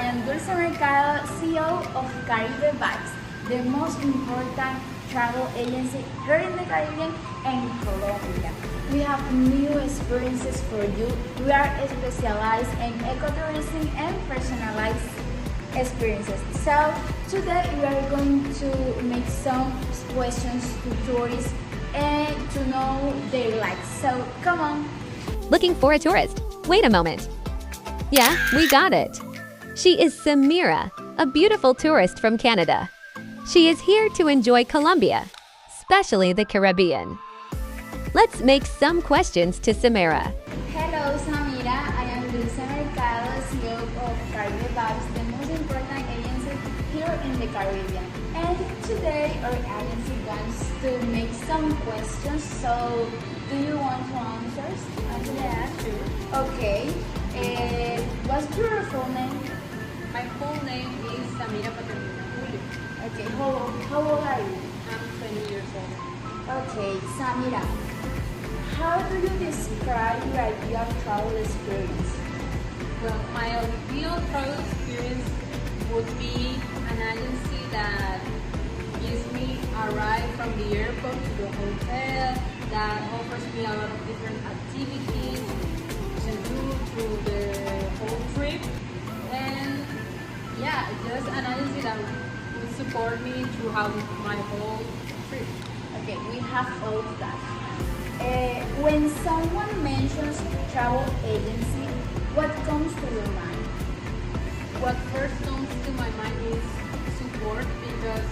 am Dulce Mercado, CEO of Caribe Vibes, the most important travel agency here in the Caribbean and Colombia. We have new experiences for you. We are specialized in ecotourism and personalized experiences. So today we are going to make some questions to tourists and to know their likes. So come on. Looking for a tourist? Wait a moment. Yeah, we got it. She is Samira, a beautiful tourist from Canada. She is here to enjoy Colombia, especially the Caribbean. Let's make some questions to Samira. Hello Samira, I am Dulce Mercado, CEO of Caribe Vibes, the most important agency here in the Caribbean. And today our agency wants to make some questions, so do you want to answer? Yeah, sure. Okay, what's your full name? My full name is Samira Paternina Julio. Okay, how old are you? I'm 20 years old. Okay, Samira, how do you describe your ideal travel experience? Well, my ideal travel experience would be an agency that gives me a ride from the airport to the hotel, that offers me a lot of different activities to do through the whole trip, and yeah, just an agency that would support me throughout my whole trip. Okay, we have all of that. When someone mentions travel agency, what comes to your mind? What first comes to my mind is support, because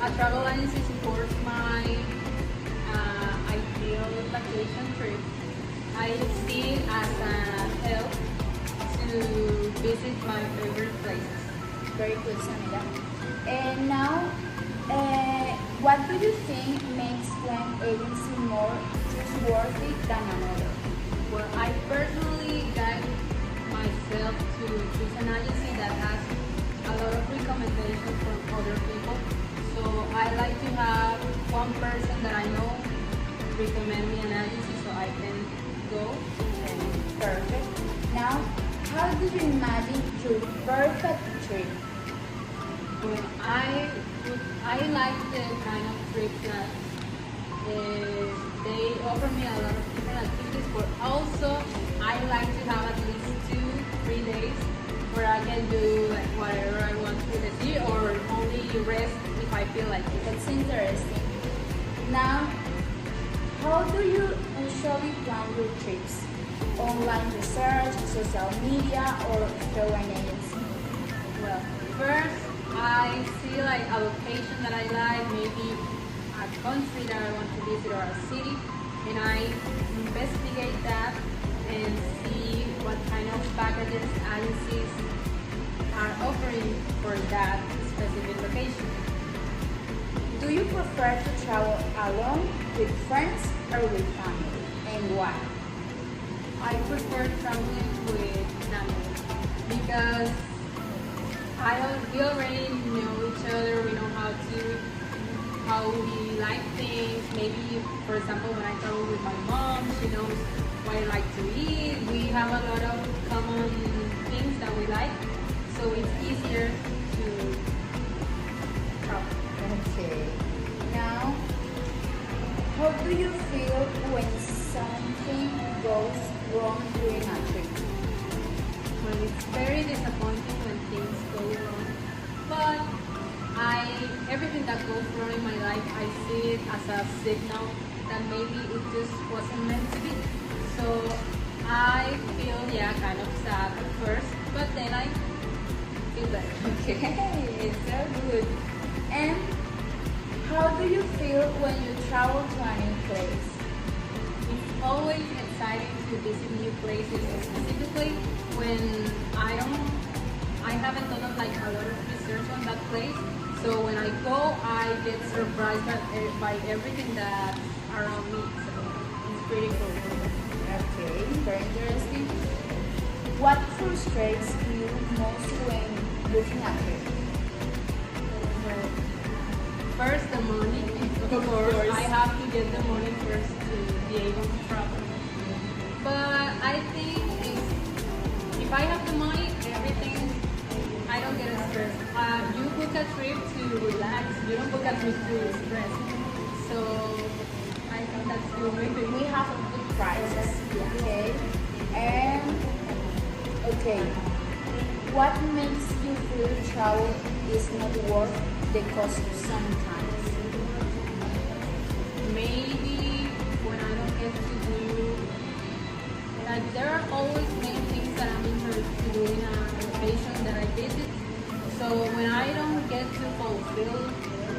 a travel agency supports my ideal vacation trip. I see it as a help to visit my favorite places. Very good, Samira. And now, what do you think makes one agency more trustworthy than another? Well, I personally guide myself to choose an agency that has a lot of recommendations from other people. So I like to have one person that I know recommend me an agency so I can go. And Perfect. Now, how do you imagine your perfect trip? well, I like the kind of trips that they offer me a lot of different activities, but also I like to have at least 2-3 days where I can do like whatever I want to the sea, or only rest if I feel like it. That's interesting. Now, how do you usually plan your trips? Online research, social media, or through an agency? Well, first I see like a location that I like, maybe a country that I want to visit or a city, and I investigate that and see what kind of packages agencies are offering for that specific location. Do you prefer to travel alone, with friends, or with family? And why? I prefer traveling with family because we already know each other. We know how we like things. Maybe, for example, when I travel with my mom, she knows what I like to eat. We have a lot of common things that we like, so it's easier to travel. Okay. Now, how do you feel when something goes wrong during a trip? Well, it's very disappointing when things go wrong, but everything that goes wrong in my life, I see it as a signal that maybe it just wasn't meant to be. So I feel, yeah, kind of sad at first, but then I feel better. Okay, so good. And how do you feel when you travel to a new place? It's always exciting to visit new places, specifically when I haven't done like a lot of research on that place. So when I go, I get surprised by everything that's around me. So it's pretty cool. Okay, very interesting. What frustrates you most when booking a trip? Well, first, the money. Of course, I have to get the money first to be able to travel. But I think if I have the money, everything a trip to relax. You don't book a trip to stress. So I think that's good. We have good prices, okay? And okay, what makes you feel travel is not worth the cost sometimes? Maybe when I don't get to do, like there are always many things that I'm interested to do in a location that I visit. So when I don't get to fulfill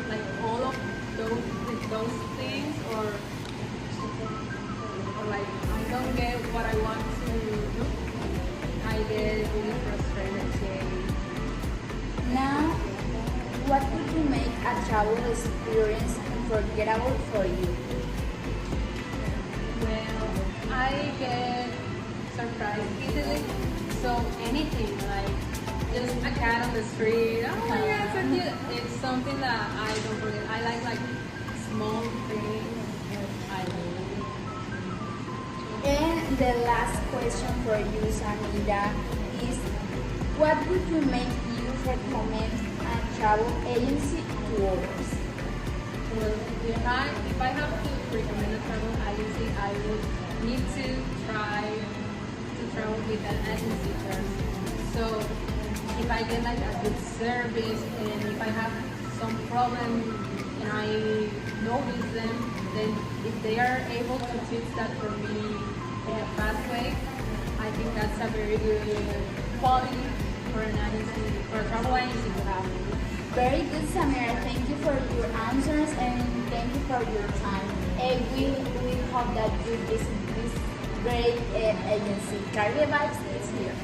like all of those things, or like I don't get what I want to do, I get really frustrated. Now, what would you make a travel experience unforgettable for you? Well, I get surprised easily. So anything like just a cat on the street, oh my god, so cute. It's something that I don't forget. I like small things. I love. And the last question for you, Samira, is what would you make you recommend a travel agency to others? Well, if I have to recommend a travel agency, I would need to try to travel with an agency first. So if I get like a good service, and if I have some problem and I notice them, then if they are able to fix that for me in a fast way, I think that's a very good quality for an agency, for a travel agency to have. Very good, Samira. Thank you for your answers and thank you for your time. And we hope that you visit this great agency. Caribe Vibes is here.